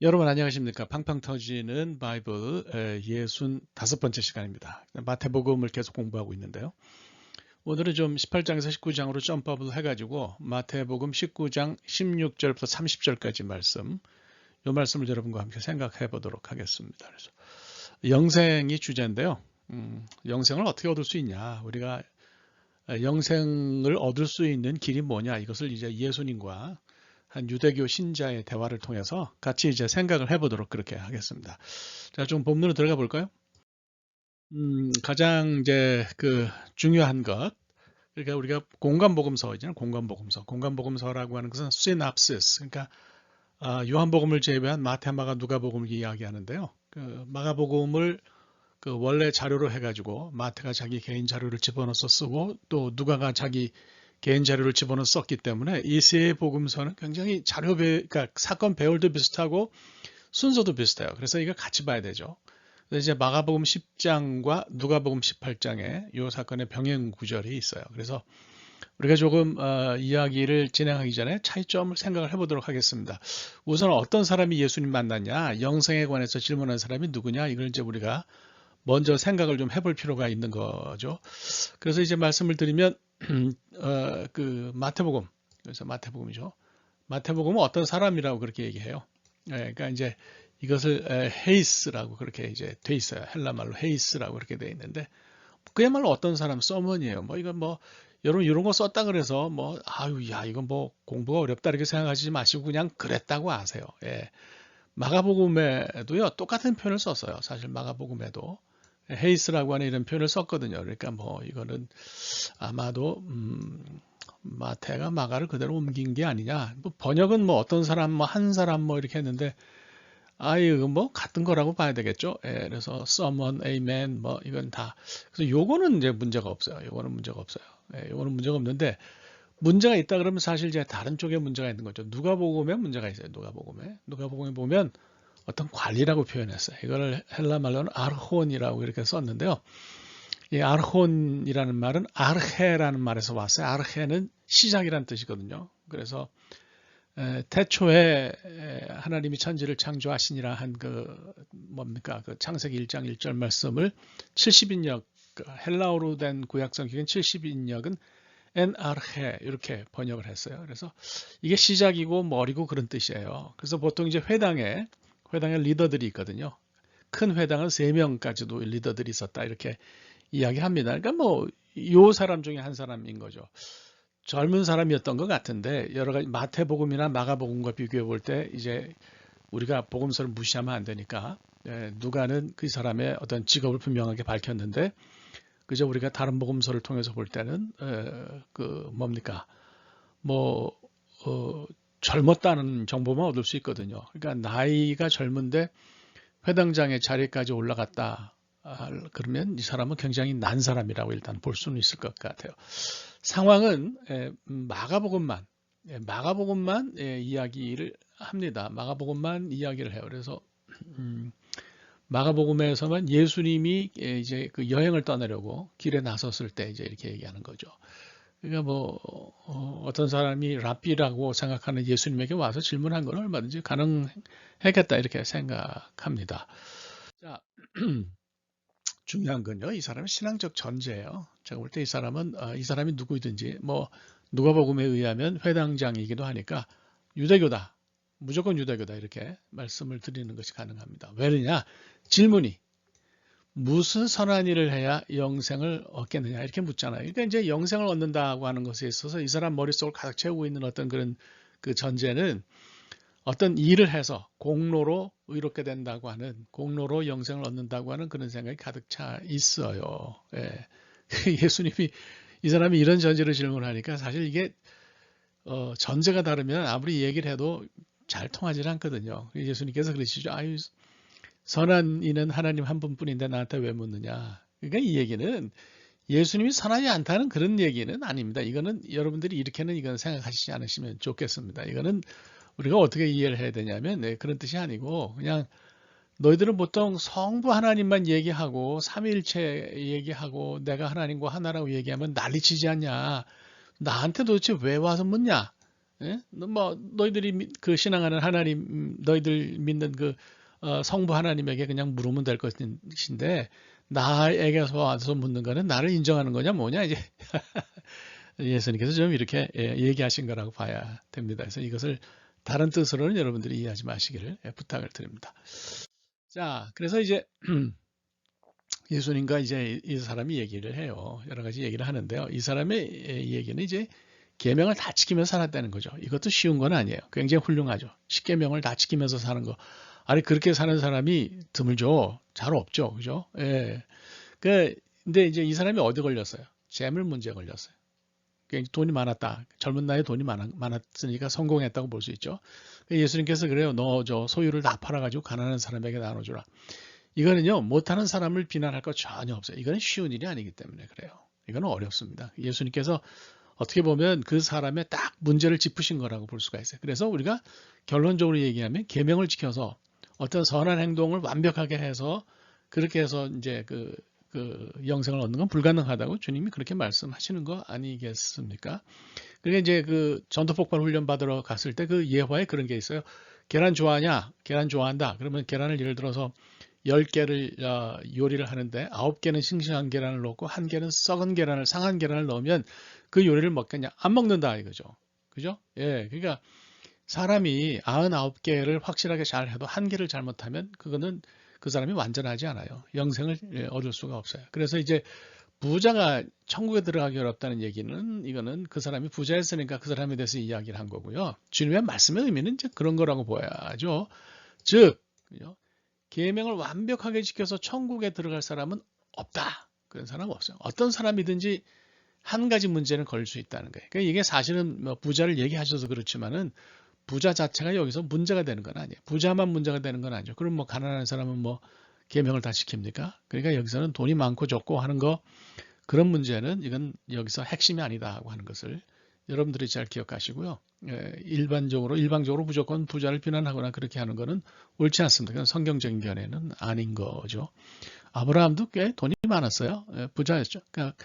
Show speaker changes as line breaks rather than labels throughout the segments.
여러분 안녕하십니까? 팡팡 터지는 바이블 65번째 시간입니다. 마태복음을 계속 공부하고 있는데요. 오늘은 좀 18장에서 19장으로 점프업을 해가지고 마태복음 19장 16절부터 30절까지 말씀, 이 말씀을 여러분과 함께 생각해 보도록 하겠습니다. 그래서 영생이 주제인데요. 영생을 어떻게 얻을 수 있냐? 우리가 영생을 얻을 수 있는 길이 뭐냐? 이것을 이제 예수님과 한 유대교 신자의 대화를 통해서 같이 이제 생각을 해보도록 그렇게 하겠습니다. 자, 좀 본문으로 들어가 볼까요? 가장 이제 그 중요한 것, 그러니까 우리가 공관복음서 있잖아요. 공관복음서라고 하는 것은 시납시스, 그러니까 요한복음을 제외한 마태, 마가, 누가복음을 이야기하는데요. 그 마가복음을 그 원래 자료로 해가지고 마태가 자기 개인 자료를 집어넣어서 쓰고 또 누가가 자기 개인 자료를 집어넣어 썼기 때문에 이 세 복음서는 굉장히 그러니까 사건 배열도 비슷하고 순서도 비슷해요. 그래서 이거 같이 봐야 되죠. 그래서 이제 마가복음 10장과 누가복음 18장에 이 사건의 병행 구절이 있어요. 그래서 우리가 조금 이야기를 진행하기 전에 차이점을 생각을 해보도록 하겠습니다. 우선 어떤 사람이 예수님 만났냐, 영생에 관해서 질문한 사람이 누구냐, 이걸 이제 우리가 먼저 생각을 좀 해볼 필요가 있는 거죠. 그래서 이제 말씀을 드리면 그 마태복음, 그래서 마태복음이죠. 마태복음은 어떤 사람이라고 그렇게 얘기해요. 그러니까 이제 이것을 헤이스라고 그렇게 이제 돼 있어요. 헬라말로 헤이스라고 그렇게 돼 있는데 그야말로 어떤 사람 서머니에요. 뭐 이건 뭐 여러분 이런 거 썼다 그래서 뭐 아유 야 이건 뭐 공부가 어렵다 이렇게 생각하지 마시고 그냥 그랬다고 아세요. 예. 마가복음에도요 똑같은 표현을 썼어요. 사실 마가복음에도 헤이스라고 하는 이런 표현을 썼거든요. 그러니까 뭐 이거는 아마도 마태가 마가를 그대로 옮긴 게 아니냐. 뭐 번역은 뭐 어떤 사람 뭐 한 사람 뭐 이렇게 했는데 이거 뭐 같은 거라고 봐야 되겠죠. 예, 그래서 someone, amen 뭐 이건 다. 그래서 요거는 이제 문제가 없어요. 요거는 문제가 없어요. 예, 요거는 문제가 없는데 문제가 있다 그러면 사실 이제 다른 쪽에 문제가 있는 거죠. 누가복음에 문제가 있어요. 누가복음에 보면 어떤 관리라고 표현했어요. 이거를 헬라 말로는 아르혼이라고 이렇게 썼는데요. 이 아르혼이라는 말은 아르헤라는 말에서 왔어요. 아르헤는 시작이라는 뜻이거든요. 그래서 태초에 하나님이 천지를 창조하시니라 한 그 뭡니까 그 창세기 1장 1절 말씀을 70인역 헬라어로 된 구약 성경인 70인역은 엔아르헤 이렇게 번역을 했어요. 그래서 이게 시작이고 머리고 그런 뜻이에요. 그래서 보통 이제 회당에 리더들이 있거든요. 큰 회당은 3명까지도 리더들이 있었다 이렇게 이야기합니다. 그러니까 뭐 요 사람 중에 한 사람인 거죠. 젊은 사람이었던 것 같은데 여러 가지 마태복음이나 마가복음과 비교해 볼 때 이제 우리가 복음서를 무시하면 안 되니까 누가는 그 사람의 어떤 직업을 분명하게 밝혔는데 그저 우리가 다른 복음서를 통해서 볼 때는 그 뭡니까 뭐 젊었다는 정보만 얻을 수 있거든요. 그러니까 나이가 젊은데 회당장의 자리까지 올라갔다. 그러면 이 사람은 굉장히 난 사람이라고 일단 볼 수는 있을 것 같아요. 상황은 마가복음만 이야기를 합니다. 마가복음만 이야기를 해요. 그래서 마가복음에서만 예수님이 이제 그 여행을 떠나려고 길에 나섰을 때 이제 이렇게 얘기하는 거죠. 그러니까 뭐 어떤 사람이 랍비라고 생각하는 예수님에게 와서 질문한 건 얼마든지 가능했겠다 이렇게 생각합니다. 자, 중요한 건요. 이 사람은 신앙적 전제예요. 제가 볼 때 이 사람은 이 사람이 누구이든지 뭐 누가복음에 의하면 회당장이기도 하니까 유대교다. 무조건 유대교다 이렇게 말씀을 드리는 것이 가능합니다. 왜냐? 질문이 무슨 선한 일을 해야 영생을 얻겠느냐 이렇게 묻잖아요. 그러니까 이제 영생을 얻는다고 하는 것에 있어서 이 사람 머릿속을 가득 채우고 있는 어떤 그런 그 전제는 어떤 일을 해서 공로로 의롭게 된다고 하는 공로로 영생을 얻는다고 하는 그런 생각이 가득 차 있어요. 예. 예수님이 이 사람이 이런 전제로 질문하니까 사실 이게 전제가 다르면 아무리 얘기를 해도 잘 통하지 않거든요. 예수님께서 그러시죠. 아유 선한 이는 하나님 한 분뿐인데 나한테 왜 묻느냐. 그러니까 이 얘기는 예수님이 선하지 않다는 그런 얘기는 아닙니다. 이거는 여러분들이 이렇게는 이건 생각하시지 않으시면 좋겠습니다. 이거는 우리가 어떻게 이해를 해야 되냐면 그런 뜻이 아니고 그냥 너희들은 보통 성부 하나님만 얘기하고 삼위일체 얘기하고 내가 하나님과 하나라고 얘기하면 난리치지 않냐. 나한테 도대체 왜 와서 묻냐. 예? 뭐 너희들이 그 신앙하는 하나님, 너희들 믿는 그 성부 하나님에게 그냥 물으면 될 것인데 나에게서 와서 묻는 거는 나를 인정하는 거냐 뭐냐 이제 예수님께서 좀 이렇게 얘기하신 거라고 봐야 됩니다. 그래서 이것을 다른 뜻으로는 여러분들이 이해하지 마시기를 부탁을 드립니다. 자, 그래서 이제 예수님과 이제 이 사람이 얘기를 해요. 여러 가지 얘기를 하는데요. 이 사람의 얘기는 이제 계명을 다 지키면서 살았다는 거죠. 이것도 쉬운 건 아니에요. 굉장히 훌륭하죠. 십계명을 다 지키면서 사는 거. 아니 그렇게 사는 사람이 드물죠. 잘 없죠. 그죠? 예. 근데 이제 이 사람이 어디 걸렸어요? 재물 문제에 걸렸어요. 돈이 많았다. 젊은 나이에 돈이 많았으니까 성공했다고 볼 수 있죠. 예수님께서 그래요. 너 저 소유를 다 팔아가지고 가난한 사람에게 나눠주라. 이거는요. 못하는 사람을 비난할 거 전혀 없어요. 이거는 쉬운 일이 아니기 때문에 그래요. 이거는 어렵습니다. 예수님께서 어떻게 보면 그 사람의 딱 문제를 짚으신 거라고 볼 수가 있어요. 그래서 우리가 결론적으로 얘기하면 계명을 지켜서 어떤 선한 행동을 완벽하게 해서 그렇게 해서 이제 그 영생을 얻는 건 불가능하다고 주님이 그렇게 말씀하시는 거 아니겠습니까? 그게 이제 그 전투폭발 훈련 받으러 갔을 때 그 예화에 그런 게 있어요. 계란 좋아하냐? 계란 좋아한다. 그러면 계란을 예를 들어서 10개를 요리를 하는데 9개는 싱싱한 계란을 넣고 1개는 썩은 계란을 상한 계란을 넣으면 그 요리를 먹겠냐? 안 먹는다 이거죠. 그죠? 예. 그러니까 사람이 99개를 확실하게 잘 해도 1개를 잘못하면 그거는 그 사람이 완전하지 않아요. 영생을 얻을 수가 없어요. 그래서 이제 부자가 천국에 들어가기 어렵다는 얘기는 이거는 그 사람이 부자였으니까 그 사람에 대해서 이야기를 한 거고요. 주님의 말씀의 의미는 이제 그런 거라고 보야죠. 즉, 계명을 완벽하게 지켜서 천국에 들어갈 사람은 없다. 그런 사람은 없어요. 어떤 사람이든지 한 가지 문제는 걸릴 수 있다는 거예요. 그러니까 이게 사실은 뭐 부자를 얘기하셔서 그렇지만은 부자 자체가 여기서 문제가 되는 건 아니에요. 부자만 문제가 되는 건 아니죠. 그럼 뭐 가난한 사람은 뭐 계명을 다 지킵니까? 그러니까 여기서는 돈이 많고 적고 하는 거 그런 문제는 이건 여기서 핵심이 아니다 하고 하는 것을 여러분들이 잘 기억하시고요. 일방적으로 무조건 부자를 비난하거나 그렇게 하는 것은 옳지 않습니다. 그건 성경적인 견해는 아닌 거죠. 아브라함도 꽤 돈이 많았어요. 부자였죠. 그러니까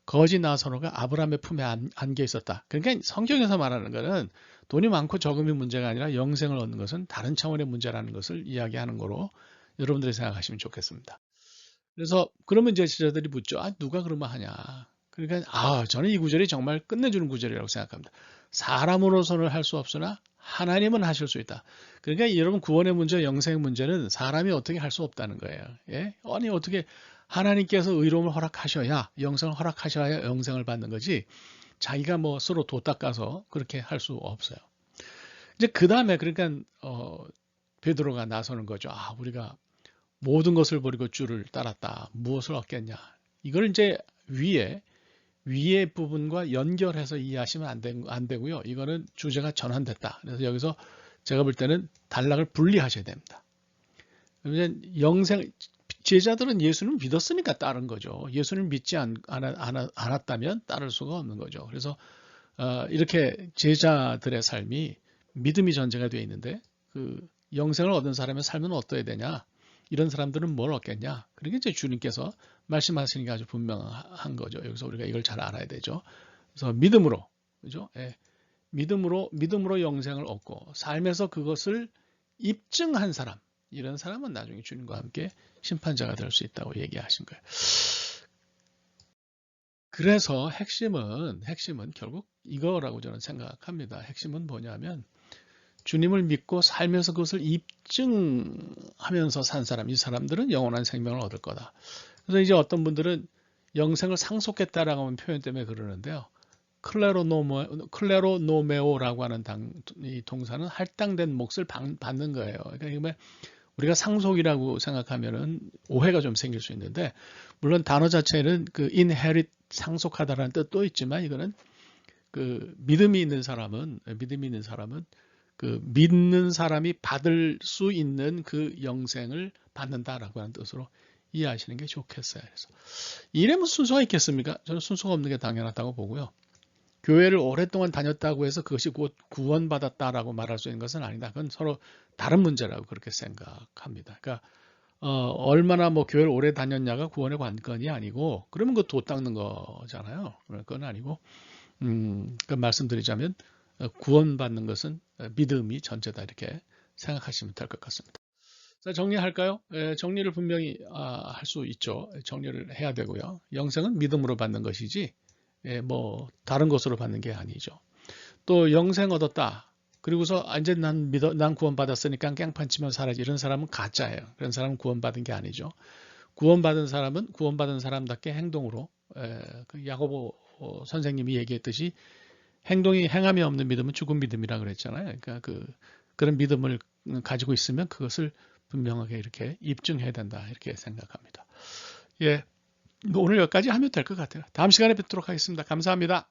거지 나사로가 아브라함의 품에 안겨 있었다. 그러니까 성경에서 말하는 것은 돈이 많고 적음이 문제가 아니라 영생을 얻는 것은 다른 차원의 문제라는 것을 이야기하는 거로 여러분들이 생각하시면 좋겠습니다. 그래서 그러면 이제 제자들이 묻죠. 누가 그러면 하냐. 그러니까 저는 이 구절이 정말 끝내주는 구절이라고 생각합니다. 사람으로서는 할 수 없으나 하나님은 하실 수 있다. 그러니까 여러분 구원의 문제, 영생의 문제는 사람이 어떻게 할 수 없다는 거예요. 예? 아니 어떻게 하나님께서 의로움을 허락하셔야 영생을 허락하셔야 영생을 받는 거지 자기가 뭐 스스로 도 닦아서 그렇게 할 수 없어요. 이제 그 다음에 그러니까 베드로가 나서는 거죠. 우리가 모든 것을 버리고 주를 따랐다. 무엇을 얻겠냐? 이걸 이제 위의 부분과 연결해서 이해하시면 안 되고요. 이거는 주제가 전환됐다. 그래서 여기서 제가 볼 때는 단락을 분리하셔야 됩니다. 그러면 제자들은 예수를 믿었으니까 따른 거죠. 예수를 믿지 않았다면 따를 수가 없는 거죠. 그래서 이렇게 제자들의 삶이 믿음이 전제가 되어 있는데 그 영생을 얻은 사람의 삶은 어떠해야 되냐? 이런 사람들은 뭘 얻겠냐? 그러니까 이제 주님께서 말씀하시는 게 아주 분명한 거죠. 여기서 우리가 이걸 잘 알아야 되죠. 그래서 믿음으로, 그죠? 예. 믿음으로 영생을 얻고 삶에서 그것을 입증한 사람, 이런 사람은 나중에 주님과 함께 심판자가 될 수 있다고 얘기하신 거예요. 그래서 핵심은 결국 이거라고 저는 생각합니다. 핵심은 뭐냐면 주님을 믿고 살면서 그것을 입증하면서 산 사람, 이 사람들은 영원한 생명을 얻을 거다. 그래서 이제 어떤 분들은 영생을 상속했다라고 하는 표현 때문에 그러는데요. 클레로노메오라고 하는 이 동사는 할당된 몫을 받는 거예요. 그러니까 우리가 상속이라고 생각하면은 오해가 좀 생길 수 있는데, 물론 단어 자체는 그 inherit 상속하다라는 뜻도 있지만 이거는 그 믿음이 있는 사람은 그 믿는 사람이 받을 수 있는 그 영생을 받는다라고 하는 뜻으로 이해하시는 게 좋겠어요. 그래서 이래 무슨 순서가 있겠습니까? 저는 순서가 없는 게 당연하다고 보고요. 교회를 오랫동안 다녔다고 해서 그것이 곧 구원받았다라고 말할 수 있는 것은 아니다. 그건 서로 다른 문제라고 그렇게 생각합니다. 그러니까 얼마나 뭐 교회를 오래 다녔냐가 구원의 관건이 아니고, 그러면 그 도 닦는 거잖아요. 그건 아니고, 말씀드리자면 구원받는 것은 믿음이 전제다 이렇게 생각하시면 될 것 같습니다. 자, 정리할까요? 정리를 분명히 할 수 있죠. 정리를 해야 되고요. 영생은 믿음으로 받는 것이지 뭐 다른 것으로 받는 게 아니죠. 또 영생 얻었다. 그리고서 이제 난 구원받았으니까 깽판 치면 살아야지. 이런 사람은 가짜예요. 그런 사람은 구원받은 게 아니죠. 구원받은 사람은 구원받은 사람답게 행동으로 그 야고보 선생님이 얘기했듯이 행함이 없는 믿음은 죽은 믿음이라 그랬잖아요. 그러니까 그런 믿음을 가지고 있으면 그것을 분명하게 이렇게 입증해야 된다 이렇게 생각합니다. 예, 오늘 여기까지 하면 될 것 같아요. 다음 시간에 뵙도록 하겠습니다. 감사합니다.